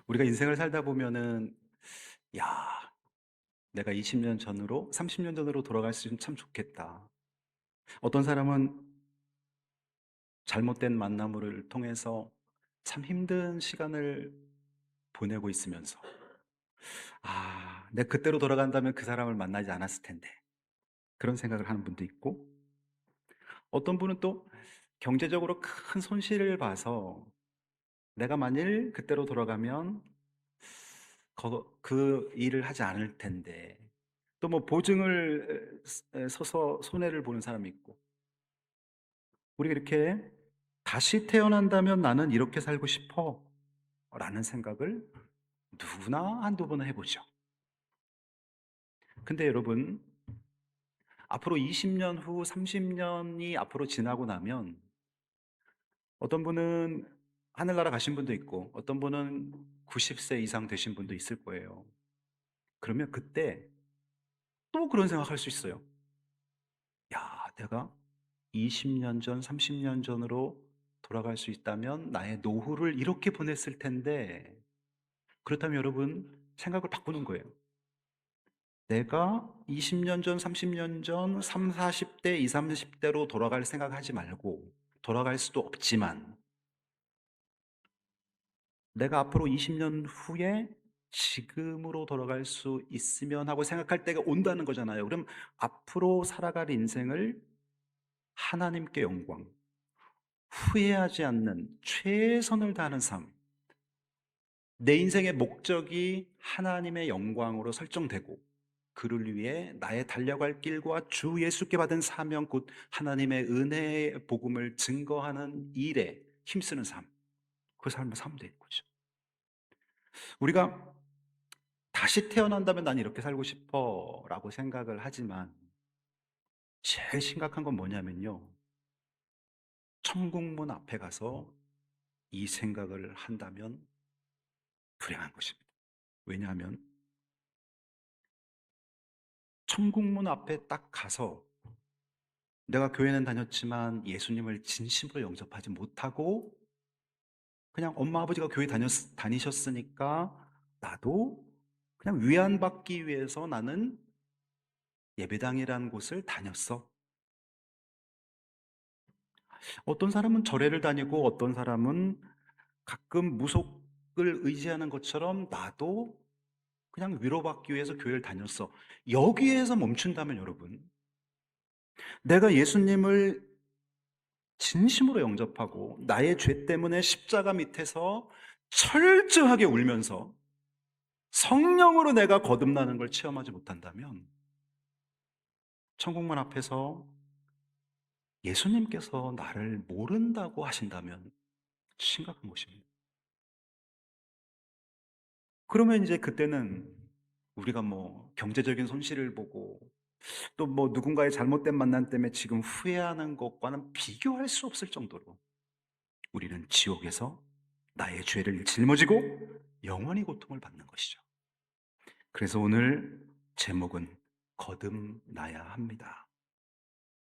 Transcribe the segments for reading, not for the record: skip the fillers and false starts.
우리가 인생을 살다 보면은 야, 내가 20년 전으로 30년 전으로 돌아갈 수 있으면 참 좋겠다. 어떤 사람은 잘못된 만남을 통해서 참 힘든 시간을 보내고 있으면서 내가 그때로 돌아간다면 그 사람을 만나지 않았을 텐데. 그런 생각을 하는 분도 있고, 어떤 분은 또 경제적으로 큰 손실을 봐서 내가 만일 그때로 돌아가면 그 일을 하지 않을 텐데. 또 뭐 보증을 서서 손해를 보는 사람이 있고, 우리가 이렇게 '다시 태어난다면 나는 이렇게 살고 싶어.' 라는 생각을 누구나 한두 번은 해 보죠. 근데 여러분, 앞으로 20년 후, 30 년이 앞으로 지나고 나면 어떤 분은 하늘나라 가신 분도 있고, 어떤 분은 90세 이상 되신 분도 있을 거예요. 그러면 그때 또 그런 생각할 수 있어요. '야, 내가 20년 전, 30년 전으로 돌아갈 수 있다면 나의 노후를 이렇게 보냈을 텐데.' 그렇다면 여러분, 생각을 바꾸는 거예요. 내가 20년 전, 30년 전, 30-40대, 20-30 대로 돌아갈 생각하지 말고, 돌아갈 수도 없지만 내가 앞으로 20년 후에 지금으로 돌아갈 수 있으면 하고 생각할 때가 온다는 거잖아요. 그럼 앞으로 살아갈 인생을 하나님께 영광, 후회하지 않는 최선을 다하는 삶, 내 인생의 목적이 하나님의 영광으로 설정되고, 그를 위해 나의 달려갈 길과 주 예수께 받은 사명, 곧 하나님의 은혜의 복음을 증거하는 일에 힘쓰는 삶, 그 삶을 살면 되는 거죠. 우리가 다시 태어난다면 난 이렇게 살고 싶어 라고 생각을 하지만, 제일 심각한 건 뭐냐면요, 천국문 앞에 가서 이 생각을 한다면 불행한 것입니다. 왜냐하면 천국문 앞에 딱 가서 내가 교회는 다녔지만 예수님을 진심으로 영접하지 못하고 그냥 엄마 아버지가 교회 다니셨으니까 나도 그냥 위안받기 위해서 나는 예배당이라는 곳을 다녔어. 어떤 사람은 절에를 다니고, 어떤 사람은 가끔 무속을 의지하는 것처럼 나도 그냥 위로받기 위해서 교회를 다녔어. 여기에서 멈춘다면 여러분, 내가 예수님을 진심으로 영접하고 나의 죄 때문에 십자가 밑에서 철저하게 울면서 성령으로 내가 거듭나는 걸 체험하지 못한다면, 천국문 앞에서 예수님께서 나를 모른다고 하신다면 심각한 것입니다. 그러면 이제 그때는 우리가 뭐 경제적인 손실을 보고, 또 뭐 누군가의 잘못된 만남 때문에 지금 후회하는 것과는 비교할 수 없을 정도로 우리는 지옥에서 나의 죄를 짊어지고 영원히 고통을 받는 것이죠. 그래서 오늘 제목은 거듭나야 합니다.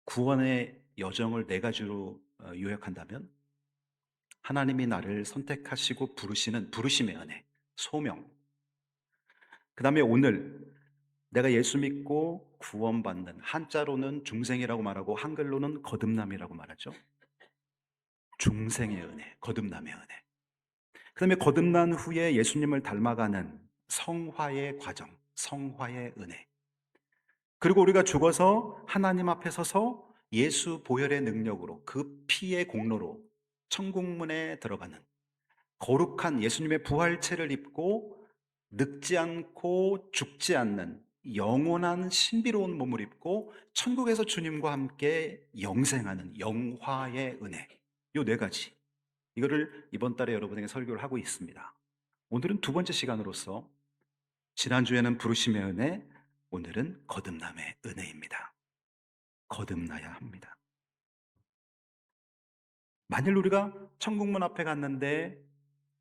구원의 여정을 네 가지로 요약한다면, 하나님이 나를 선택하시고 부르시는 부르심의 은혜, 소명. 그다음에 오늘 내가 예수 믿고 구원받는, 한자로는 중생이라고 말하고 한글로는 거듭남이라고 말하죠. 중생의 은혜, 거듭남의 은혜. 그다음에 거듭난 후에 예수님을 닮아가는 성화의 과정, 성화의 은혜. 그리고 우리가 죽어서 하나님 앞에 서서 예수 보혈의 능력으로, 그 피의 공로로 천국문에 들어가는 거룩한 예수님의 부활체를 입고 늙지 않고 죽지 않는 영원한 신비로운 몸을 입고 천국에서 주님과 함께 영생하는 영화의 은혜. 요 네 가지. 이거를 이번 달에 여러분에게 설교를 하고 있습니다. 오늘은 두 번째 시간으로서, 지난주에는 부르심의 은혜, 오늘은 거듭남의 은혜입니다. 거듭나야 합니다. 만일 우리가 천국문 앞에 갔는데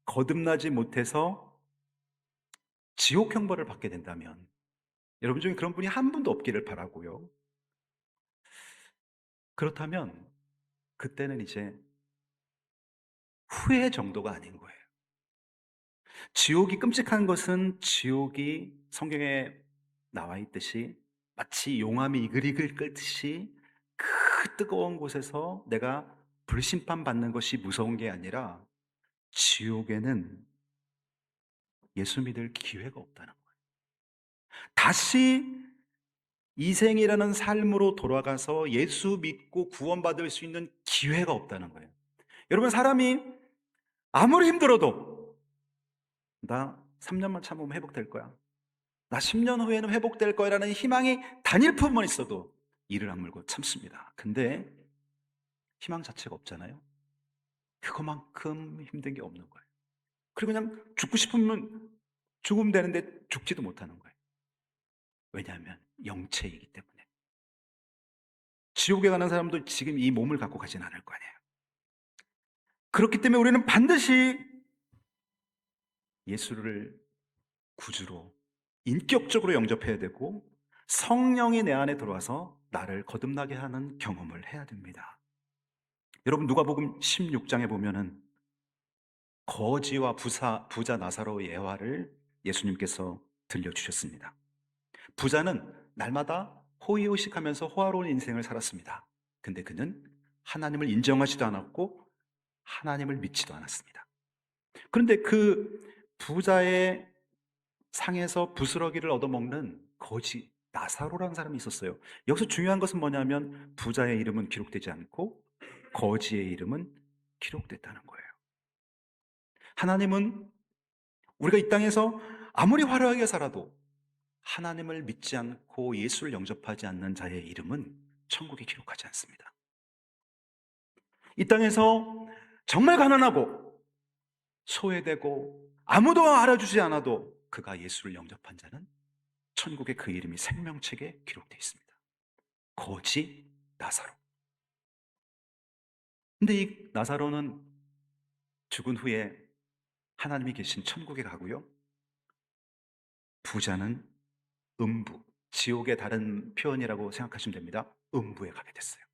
거듭나지 못해서 지옥 형벌을 받게 된다면, 여러분 중에 그런 분이 한 분도 없기를 바라고요. 그렇다면 그때는 이제 후회 정도가 아닌 거예요. 지옥이 끔찍한 것은 지옥이 성경에 나와 있듯이 마치 용암이 이글이글 끓듯이 그 뜨거운 곳에서 내가 불심판 받는 것이 무서운 게 아니라 지옥에는 예수 믿을 기회가 없다는 거예요. 다시 이생이라는 삶으로 돌아가서 예수 믿고 구원받을 수 있는 기회가 없다는 거예요. 여러분, 사람이 아무리 힘들어도 나 3년만 참으면 회복될 거야, 나 10년 후에는 회복될 거라는 희망이 단일 품만 있어도 이를 악물고 참습니다. 근데 희망 자체가 없잖아요. 그거만큼 힘든 게 없는 거예요. 그리고 그냥 죽고 싶으면 죽으면 되는데 죽지도 못하는 거예요. 왜냐하면 영체이기 때문에. 지옥에 가는 사람도 지금 이 몸을 갖고 가진 않을 거 아니에요. 그렇기 때문에 우리는 반드시 예수를 구주로 인격적으로 영접해야 되고, 성령이 내 안에 들어와서 나를 거듭나게 하는 경험을 해야 됩니다. 여러분, 누가복음 16장에 보면은 거지와 부자 나사로의 예화를 예수님께서 들려주셨습니다. 부자는 날마다 호의호식하면서 호화로운 인생을 살았습니다. 근데 그는 하나님을 인정하지도 않았고 하나님을 믿지도 않았습니다. 그런데 그 부자의 상에서 부스러기를 얻어먹는 거지 나사로라는 사람이 있었어요. 여기서 중요한 것은 뭐냐면 부자의 이름은 기록되지 않고 거지의 이름은 기록됐다는 거예요. 하나님은 우리가 이 땅에서 아무리 화려하게 살아도 하나님을 믿지 않고 예수를 영접하지 않는 자의 이름은 천국에 기록하지 않습니다. 이 땅에서 정말 가난하고 소외되고 아무도 알아주지 않아도 그가 예수를 영접한 자는 천국에 그 이름이 생명책에 기록되어 있습니다. 거지 나사로. 근데 이 나사로는 죽은 후에 하나님이 계신 천국에 가고요, 부자는 음부, 지옥의 다른 표현이라고 생각하시면 됩니다. 음부에 가게 됐어요.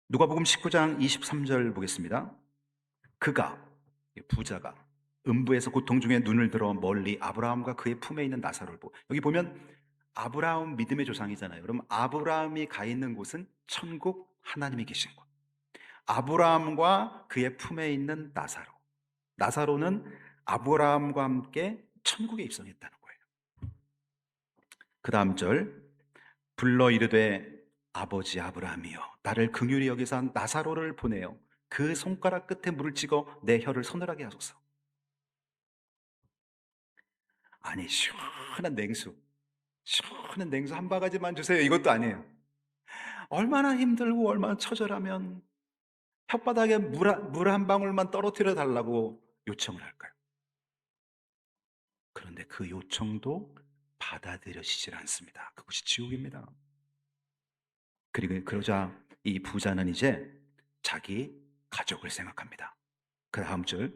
누가복음 19장 23절 보겠습니다. 그가, 부자가 음부에서 고통 중에 눈을 들어 멀리 아브라함과 그의 품에 있는 나사로를 보고, 여기 보면 아브라함 믿음의 조상이잖아요. 그럼 아브라함이 가 있는 곳은 천국, 하나님이 계신 곳. 아브라함과 그의 품에 있는 나사로, 나사로는 아브라함과 함께 천국에 입성했다는 거예요. 그 다음 절, 불러 이르되 아버지 아브라함이여, 나를 긍휼히 여기사 나사로를 보내어 그 손가락 끝에 물을 찍어 내 혀를 서늘하게 하소서. 아니, 시원한 냉수 한 바가지만 주세요, 이것도 아니에요. 얼마나 힘들고 얼마나 처절하면 혓바닥에 물 한 방울만 떨어뜨려 달라고 요청을 할까요? 그런데 그 요청도 받아들여지질 않습니다. 그것이 지옥입니다. 그리고 그러자 이 부자는 이제 자기 가족을 생각합니다. 그 다음 절,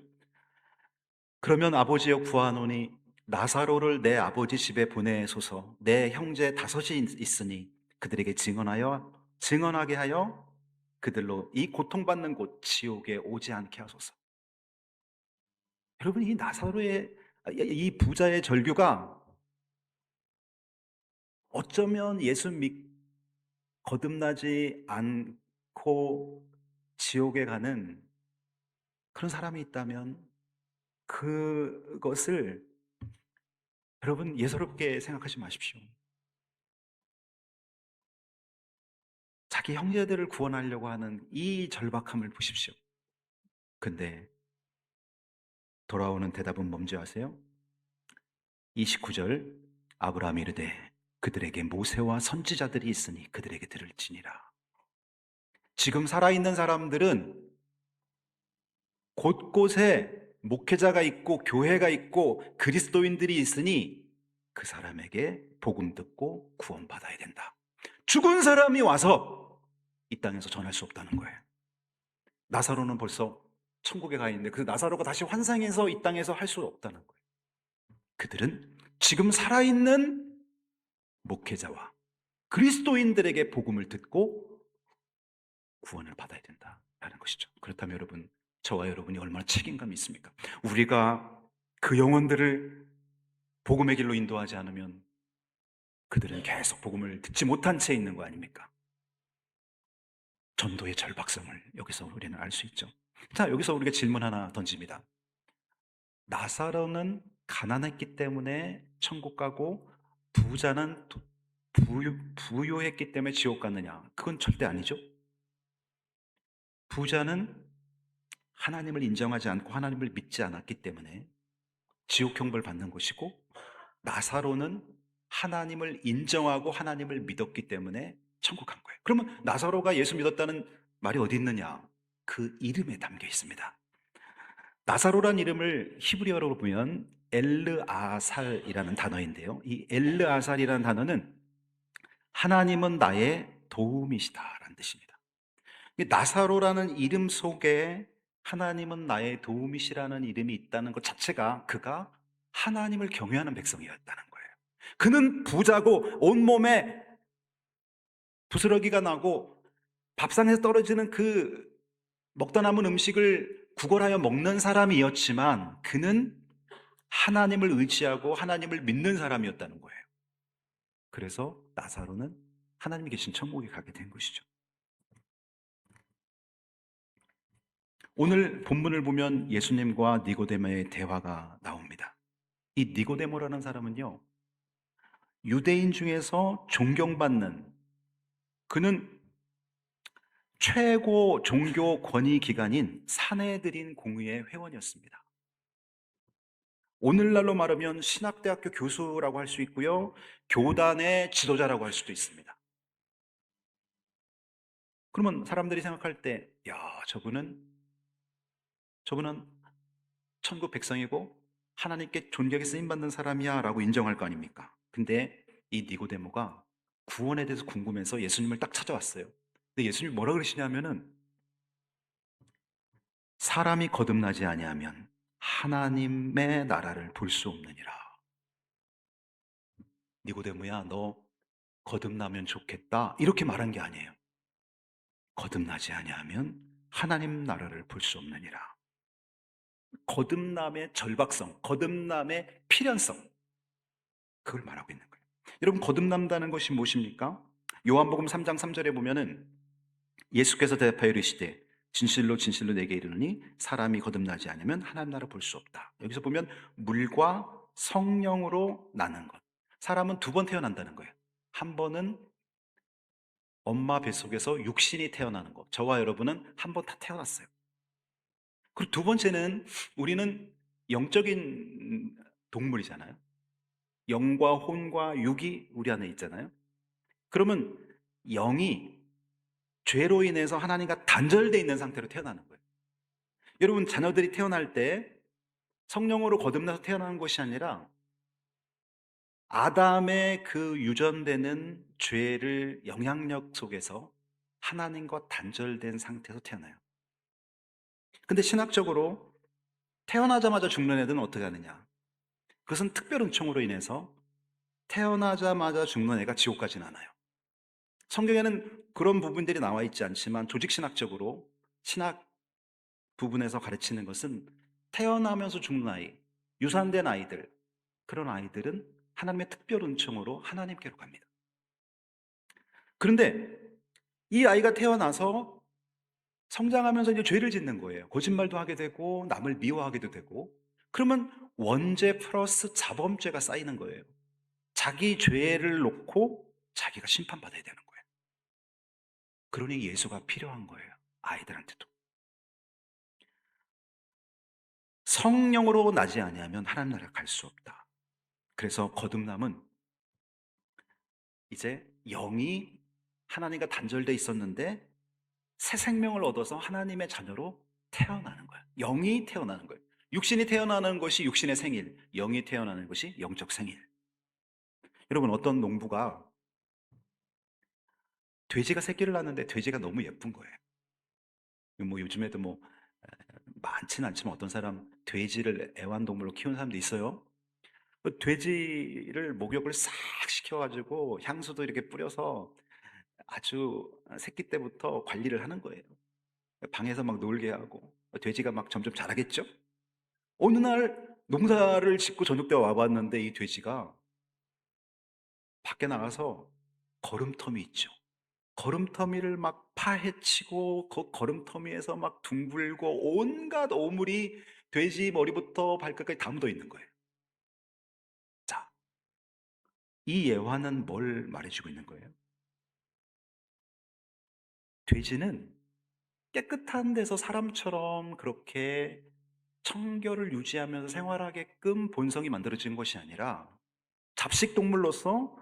그러면 아버지여 구하노니 나사로를 내 아버지 집에 보내소서. 내 형제 다섯이 있으니 그들에게 증언하게 하여 그들로 이 고통받는 곳 지옥에 오지 않게 하소서. 여러분, 이 나사로의, 이 부자의 절규가 어쩌면 예수 믿 거듭나지 않고 지옥에 가는 그런 사람이 있다면 그것을 여러분 예사롭게 생각하지 마십시오. 자기 형제들을 구원하려고 하는 이 절박함을 보십시오. 근데 돌아오는 대답은 뭔지 아세요? 29절, 아브라함이 이르되 그들에게 모세와 선지자들이 있으니 그들에게 들을지니라. 지금 살아있는 사람들은 곳곳에 목회자가 있고 교회가 있고 그리스도인들이 있으니 그 사람에게 복음 듣고 구원받아야 된다. 죽은 사람이 와서 이 땅에서 전할 수 없다는 거예요. 나사로는 벌써 천국에 가 있는데 그 나사로가 다시 환상해서 이 땅에서 할 수 없다는 거예요. 그들은 지금 살아있는 목회자와 그리스도인들에게 복음을 듣고 구원을 받아야 된다라는 것이죠. 그렇다면 여러분, 저와 여러분이 얼마나 책임감이 있습니까? 우리가 그 영혼들을 복음의 길로 인도하지 않으면 그들은 계속 복음을 듣지 못한 채 있는 거 아닙니까? 전도의 절박성을 여기서 우리는 알 수 있죠. 자, 여기서 우리가 질문 하나 던집니다. 나사로는 가난했기 때문에 천국 가고 부자는 부유했기 때문에 지옥 갔느냐? 그건 절대 아니죠. 부자는 하나님을 인정하지 않고 하나님을 믿지 않았기 때문에 지옥 형벌 받는 것이고, 나사로는 하나님을 인정하고 하나님을 믿었기 때문에 천국 간 거예요. 그러면 나사로가 예수 믿었다는 말이 어디 있느냐? 그 이름에 담겨 있습니다. 나사로란 이름을 히브리어로 보면 엘르아살이라는 단어인데요. 이 엘르아살이라는 단어는 하나님은 나의 도움이시다라는 뜻입니다. 이 나사로라는 이름 속에 하나님은 나의 도움이시라는 이름이 있다는 것 자체가 그가 하나님을 경외하는 백성이었다는 거예요. 그는 부자고 온몸에 부스러기가 나고 밥상에서 떨어지는 그 먹다 남은 음식을 구걸하여 먹는 사람이었지만 그는 하나님을 의지하고 하나님을 믿는 사람이었다는 거예요. 그래서 나사로는 하나님이 계신 천국에 가게 된 것이죠. 오늘 본문을 보면 예수님과 니고데모의 대화가 나옵니다. 이 니고데모라는 사람은요, 유대인 중에서 존경받는, 그는 최고 종교 권위 기관인 사내들인 공의회 회원이었습니다. 오늘날로 말하면 신학대학교 교수라고 할 수 있고요, 교단의 지도자라고 할 수도 있습니다. 그러면 사람들이 생각할 때, 야, 저분은 천국 백성이고 하나님께 존경에 쓰임받는 사람이야 라고 인정할 거 아닙니까? 근데 이 니고데모가 구원에 대해서 궁금해서 예수님을 딱 찾아왔어요. 근데 예수님이 뭐라 그러시냐면은, 사람이 거듭나지 아니하면 하나님의 나라를 볼 수 없느니라. 니고데모야, 너 거듭나면 좋겠다 이렇게 말한 게 아니에요. 거듭나지 아니하면 하나님 나라를 볼 수 없느니라. 거듭남의 절박성, 거듭남의 필연성, 그걸 말하고 있는 거예요. 여러분, 거듭난다는 것이 무엇입니까? 요한복음 3장 3절에 보면은 예수께서 대답하여 이르시되 진실로 진실로 내게 이르노니 사람이 거듭나지 않으면 하나님 나라 볼 수 없다. 여기서 보면 물과 성령으로 나는 것. 사람은 두 번 태어난다는 거예요. 한 번은 엄마 뱃속에서 육신이 태어나는 것. 저와 여러분은 한 번 다 태어났어요. 그리고 두 번째는 우리는 영적인 동물이잖아요. 영과 혼과 육이 우리 안에 있잖아요. 그러면 영이 죄로 인해서 하나님과 단절되어 있는 상태로 태어나는 거예요. 여러분, 자녀들이 태어날 때 성령으로 거듭나서 태어나는 것이 아니라 아담의 그 유전되는 죄를 영향력 속에서 하나님과 단절된 상태에서 태어나요. 근데 신학적으로 태어나자마자 죽는 애들은 어떻게 하느냐? 그것은 특별 은총으로 인해서 태어나자마자 죽는 애가 지옥 가진 않아요. 성경에는 그런 부분들이 나와 있지 않지만 조직신학적으로 신학 부분에서 가르치는 것은 태어나면서 죽는 아이, 유산된 아이들, 그런 아이들은 하나님의 특별 은총으로 하나님께로 갑니다. 그런데 이 아이가 태어나서 성장하면서 이제 죄를 짓는 거예요. 거짓말도 하게 되고 남을 미워하게도 되고, 그러면 원죄 플러스 자범죄가 쌓이는 거예요. 자기 죄를 놓고 자기가 심판받아야 되는 거예요. 그러니 예수가 필요한 거예요. 아이들한테도. 성령으로 나지 아니하면 하나님 나라에 갈 수 없다. 그래서 거듭남은 이제 영이 하나님과 단절돼 있었는데 새 생명을 얻어서 하나님의 자녀로 태어나는 거예요. 영이 태어나는 거예요. 육신이 태어나는 것이 육신의 생일, 영이 태어나는 것이 영적 생일. 여러분, 어떤 농부가 돼지가 새끼를 낳는데 돼지가 너무 예쁜 거예요. 뭐 요즘에도 뭐 많지는 않지만 어떤 사람 돼지를 애완동물로 키우는 사람도 있어요. 그 돼지를 목욕을 싹 시켜가지고 향수도 이렇게 뿌려서 아주 새끼 때부터 관리를 하는 거예요. 방에서 막 놀게 하고. 돼지가 막 점점 자라겠죠? 어느 날 농사를 짓고 저녁 때 와봤는데 이 돼지가 밖에 나가서 거름터미 있죠. 거름터미를 막 파헤치고 그 거름터미에서 막 둥글고 온갖 오물이 돼지 머리부터 발끝까지 다 묻어 있는 거예요. 자, 이 예화는 뭘 말해주고 있는 거예요? 돼지는 깨끗한 데서 사람처럼 그렇게 청결을 유지하면서 생활하게끔 본성이 만들어진 것이 아니라 잡식 동물로서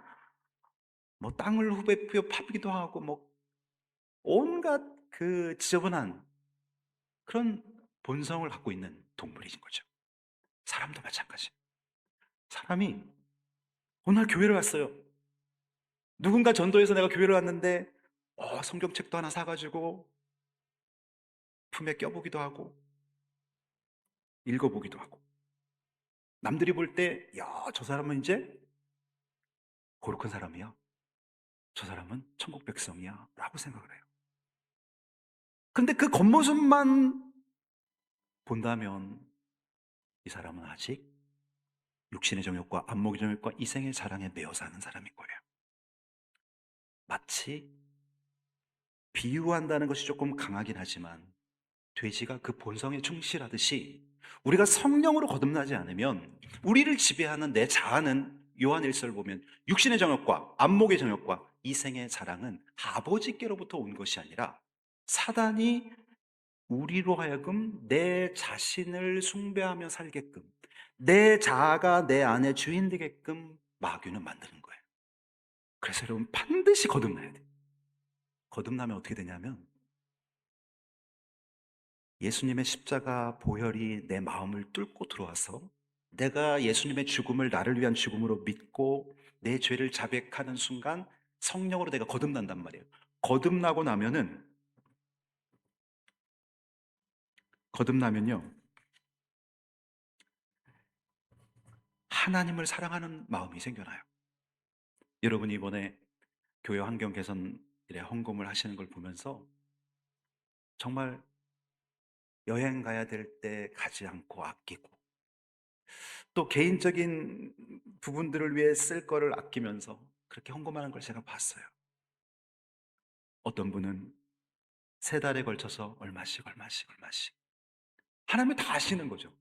뭐 땅을 후벼 파기도 하고 뭐 온갖 그 지저분한 그런 본성을 갖고 있는 동물인 거죠. 사람도 마찬가지. 사람이 어느 날 교회를 왔어요. 누군가 전도해서 내가 교회를 왔는데 성경책도 하나 사가지고 품에 껴보기도 하고 읽어보기도 하고 남들이 볼 때 야, 저 사람은 이제 거룩한 사람이야. 저 사람은 천국 백성이야 라고 생각을 해요. 근데 그 겉모습만 본다면 이 사람은 아직 육신의 정욕과 안목의 정욕과 이생의 자랑에 매여 사는 사람인 거예요. 마치 비유한다는 것이 조금 강하긴 하지만 돼지가 그 본성에 충실하듯이 우리가 성령으로 거듭나지 않으면 우리를 지배하는 내 자아는 요한 1서를 보면 육신의 정욕과 안목의 정욕과 이생의 자랑은 아버지께로부터 온 것이 아니라 사단이 우리로 하여금 내 자신을 숭배하며 살게끔 내 자아가 내 안에 주인 되게끔 마귀는 만드는 거예요. 그래서 여러분 반드시 거듭나야 돼요. 거듭나면 어떻게 되냐면 예수님의 십자가 보혈이 내 마음을 뚫고 들어와서 내가 예수님의 죽음을 나를 위한 죽음으로 믿고 내 죄를 자백하는 순간 성령으로 내가 거듭난단 말이에요. 거듭나고 나면은 거듭나면요 하나님을 사랑하는 마음이 생겨나요. 여러분이 이번에 교회 환경 개선에 헌금을 하시는 걸 보면서 정말 여행 가야 될 때 가지 않고 아끼고 또 개인적인 부분들을 위해 쓸 거를 아끼면서 그렇게 헌금하는 걸 제가 봤어요. 어떤 분은 세 달에 걸쳐서 얼마씩 얼마씩 얼마씩 하나님이 다 아시는 거죠.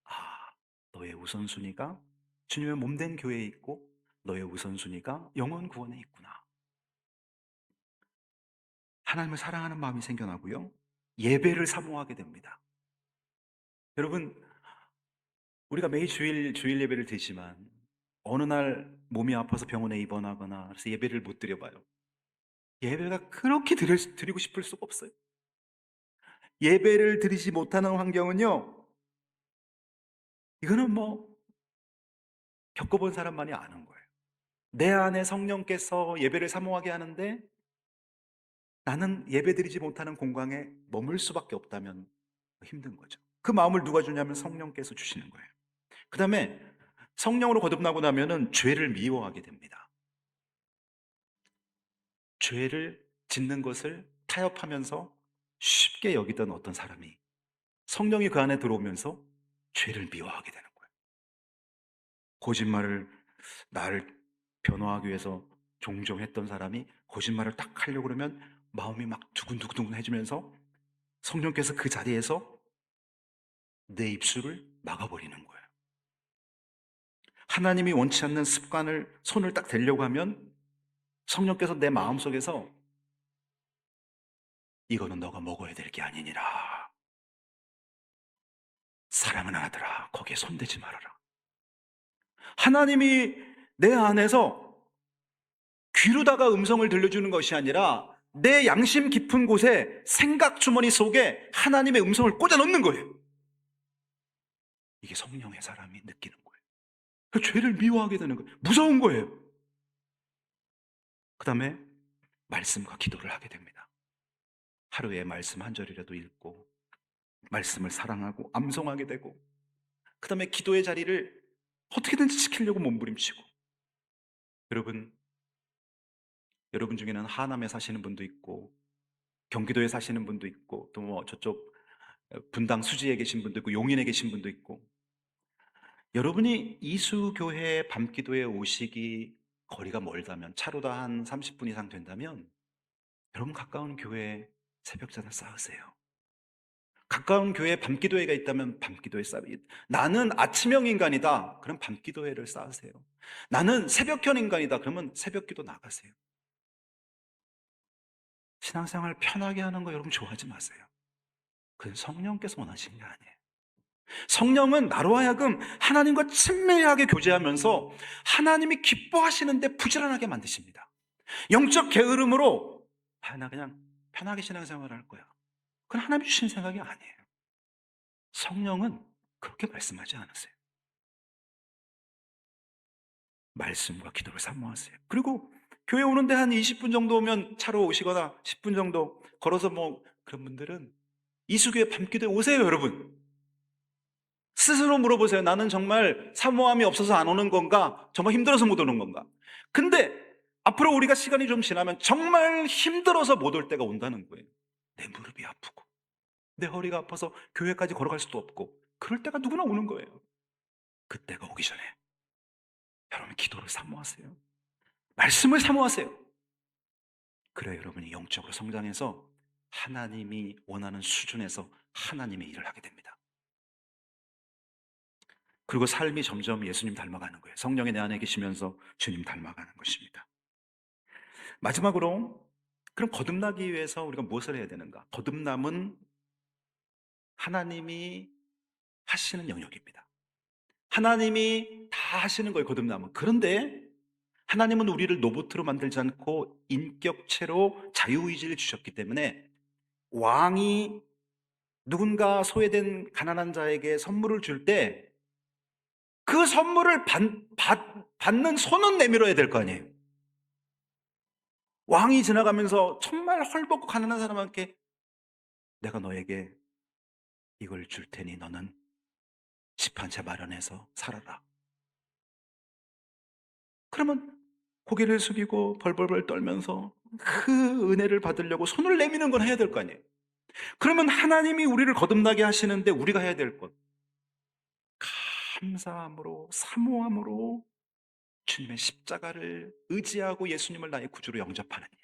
아, 너의 우선순위가 주님의 몸된 교회에 있고 너의 우선순위가 영혼 구원에 있구나. 하나님을 사랑하는 마음이 생겨나고요. 예배를 사모하게 됩니다. 여러분, 우리가 매일 주일 예배를 드리지만 어느 날 몸이 아파서 병원에 입원하거나 그래서 예배를 못 드려봐요. 예배가 그렇게 드리고 싶을 수가 없어요. 예배를 드리지 못하는 환경은요, 이거는 뭐 겪어본 사람만이 아는 거예요. 내 안에 성령께서 예배를 사모하게 하는데 나는 예배드리지 못하는 공간에 머물 수밖에 없다면 힘든 거죠. 그 마음을 누가 주냐면 성령께서 주시는 거예요. 그 다음에 성령으로 거듭나고 나면은 죄를 미워하게 됩니다. 죄를 짓는 것을 타협하면서 쉽게 여기던 어떤 사람이 성령이 그 안에 들어오면서 죄를 미워하게 되는 거예요. 거짓말을 나를 변호하기 위해서 종종 했던 사람이 거짓말을 딱 하려고 그러면 마음이 막 두근두근 해지면서 성령께서 그 자리에서 내 입술을 막아버리는 거예요. 하나님이 원치 않는 습관을 손을 딱 대려고 하면 성령께서 내 마음속에서 이거는 너가 먹어야 될 게 아니니라. 사랑하는 아들아, 거기에 손대지 말아라. 하나님이 내 안에서 귀로다가 음성을 들려주는 것이 아니라 내 양심 깊은 곳에 생각 주머니 속에 하나님의 음성을 꽂아 넣는 거예요. 이게 성령의 사람이 느끼는 거예요. 그 죄를 미워하게 되는 거예요. 무서운 거예요. 그 다음에 말씀과 기도를 하게 됩니다. 하루에 말씀 한 절이라도 읽고 말씀을 사랑하고 암송하게 되고 그 다음에 기도의 자리를 어떻게든지 지키려고 몸부림치고 여러분 중에는 하남에 사시는 분도 있고 경기도에 사시는 분도 있고 또 뭐 저쪽 분당 수지에 계신 분도 있고 용인에 계신 분도 있고, 여러분이 이수교회 밤기도에 오시기 거리가 멀다면, 차로도 한 30분 이상 된다면 여러분 가까운 교회에 새벽전을 쌓으세요. 가까운 교회에 밤기도회가 있다면 밤기도회 쌓으세요. 나는 아침형 인간이다, 그럼 밤기도회를 쌓으세요. 나는 새벽형 인간이다, 그러면 새벽기도 나가세요. 신앙생활 편하게 하는 거 여러분 좋아하지 마세요. 그건 성령께서 원하시는 게 아니에요. 성령은 나로 하여금 하나님과 친밀하게 교제하면서 하나님이 기뻐하시는데 부지런하게 만드십니다. 영적 게으름으로 나 그냥 편하게 신앙생활을 할 거야, 그건 하나님이 주신 생각이 아니에요. 성령은 그렇게 말씀하지 않으세요. 말씀과 기도를 사모하세요. 그리고 교회 오는데 한 20분 정도 오면, 차로 오시거나 10분 정도 걸어서 그런 분들은 이수교회 밤기도에 오세요. 여러분 스스로 물어보세요. 나는 정말 사모함이 없어서 안 오는 건가? 정말 힘들어서 못 오는 건가? 근데 앞으로 우리가 시간이 좀 지나면 정말 힘들어서 못 올 때가 온다는 거예요. 내 무릎이 아프고 내 허리가 아파서 교회까지 걸어갈 수도 없고, 그럴 때가 누구나 오는 거예요. 그때가 오기 전에 여러분 기도를 사모하세요. 말씀을 사모하세요. 그래야 여러분이 영적으로 성장해서 하나님이 원하는 수준에서 하나님의 일을 하게 됩니다. 그리고 삶이 점점 예수님 닮아가는 거예요. 성령이 내 안에 계시면서 주님 닮아가는 것입니다. 마지막으로, 그럼 거듭나기 위해서 우리가 무엇을 해야 되는가? 거듭남은 하나님이 하시는 영역입니다. 하나님이 다 하시는 거예요, 거듭남은. 그런데 하나님은 우리를 로봇으로 만들지 않고 인격체로 자유의지를 주셨기 때문에, 왕이 누군가 소외된 가난한 자에게 선물을 줄 때 그 선물을 받는 손은 내밀어야 될 거 아니에요. 왕이 지나가면서 정말 헐벗고 가난한 사람한테 내가 너에게 이걸 줄 테니 너는 집 한 채 마련해서 살아라, 그러면 고개를 숙이고 벌벌벌 떨면서 그 은혜를 받으려고 손을 내미는 건 해야 될 거 아니에요. 그러면 하나님이 우리를 거듭나게 하시는데 우리가 해야 될 것, 감사함으로 사모함으로 주님의 십자가를 의지하고 예수님을 나의 구주로 영접하는 일,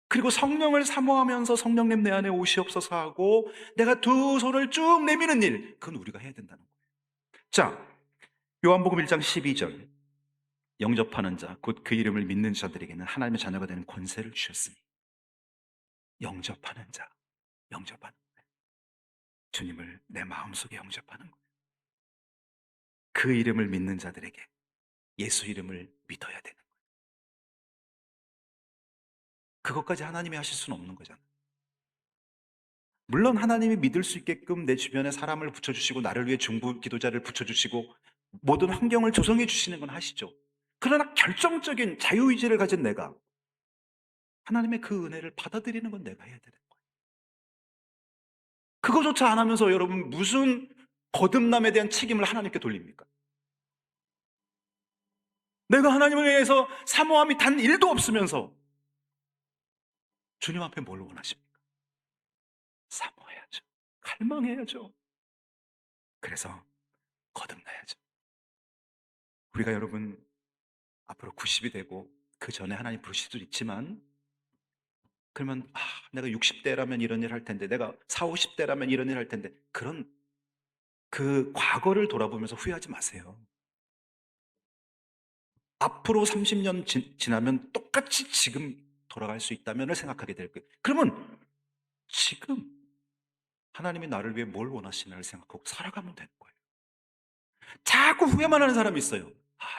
그리고 성령을 사모하면서 성령님 내 안에 오시옵소서 하고 내가 두 손을 쭉 내미는 일, 그건 우리가 해야 된다는 거예요. 자, 요한복음 1장 12절, 영접하는 자 곧 그 이름을 믿는 자들에게는 하나님의 자녀가 되는 권세를 주셨으니. 영접하는 자, 영접하는 거예요. 주님을 내 마음속에 영접하는 거예요. 그 이름을 믿는 자들에게 예수 이름을 믿어야 되는 거예요. 그것까지 하나님이 하실 수는 없는 거잖아요. 물론 하나님이 믿을 수 있게끔 내 주변에 사람을 붙여주시고 나를 위해 중보 기도자를 붙여주시고 모든 환경을 조성해 주시는 건 하시죠. 그러나 결정적인 자유의지를 가진 내가 하나님의 그 은혜를 받아들이는 건 내가 해야 되는 거예요. 그거조차 안 하면서 여러분 무슨 거듭남에 대한 책임을 하나님께 돌립니까? 내가 하나님을 위해서 사모함이 단 1도 없으면서 주님 앞에 뭘 원하십니까? 사모해야죠. 갈망해야죠. 그래서 거듭나야죠. 우리가 여러분 앞으로 90이 되고 그 전에 하나님 부르실 수도 있지만, 그러면 내가 60대라면 이런 일 할 텐데, 내가 40, 50대라면 이런 일 할 텐데, 그런 그 과거를 돌아보면서 후회하지 마세요. 앞으로 30년 지나면 똑같이 지금 돌아갈 수 있다면을 생각하게 될 거예요. 그러면 지금 하나님이 나를 위해 뭘 원하시나를 생각하고 살아가면 되는 거예요. 자꾸 후회만 하는 사람이 있어요.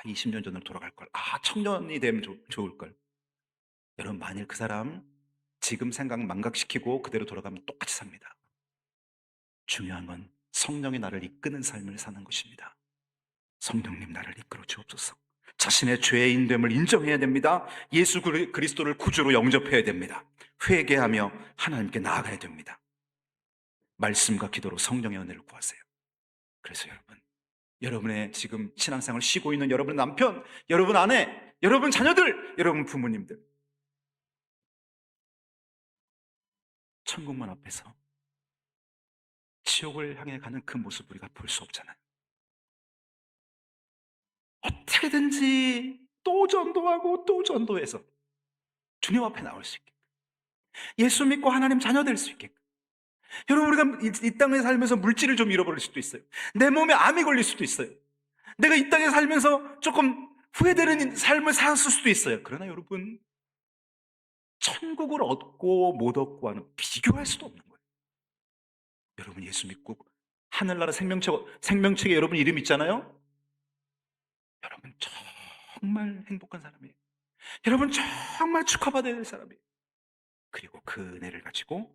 20년 전으로 돌아갈 걸. 청년이 되면 좋을 걸. 여러분 만일 그 사람 지금 생각 망각시키고 그대로 돌아가면 똑같이 삽니다. 중요한 건 성령이 나를 이끄는 삶을 사는 것입니다. 성령님 나를 이끌어 주옵소서. 자신의 죄인됨을 인정해야 됩니다. 예수 그리스도를 구주로 영접해야 됩니다. 회개하며 하나님께 나아가야 됩니다. 말씀과 기도로 성령의 은혜를 구하세요. 그래서 여러분의 지금 신앙생활을 쉬고 있는 여러분 남편, 여러분 아내, 여러분 자녀들, 여러분 부모님들, 천국문 앞에서 지옥을 향해 가는 그 모습 우리가 볼 수 없잖아요. 어떻게든지 또 전도하고 또 전도해서 주님 앞에 나올 수 있게, 예수 믿고 하나님 자녀 될 수 있게. 여러분, 우리가 이 땅에 살면서 물질을 좀 잃어버릴 수도 있어요. 내 몸에 암이 걸릴 수도 있어요. 내가 이 땅에 살면서 조금 후회되는 삶을 살았을 수도 있어요. 그러나 여러분, 천국을 얻고 못 얻고 하는 비교할 수도 없는 거예요. 여러분, 예수 믿고 하늘나라 생명책에 여러분 이름 있잖아요. 여러분 정말 행복한 사람이에요. 여러분 정말 축하받아야 될 사람이에요. 그리고 그 은혜를 가지고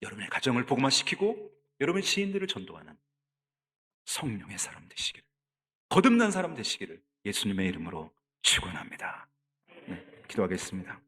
여러분의 가정을 복음화시키고 여러분의 지인들을 전도하는 성령의 사람 되시기를, 거듭난 사람 되시기를 예수님의 이름으로 축원합니다. 네, 기도하겠습니다.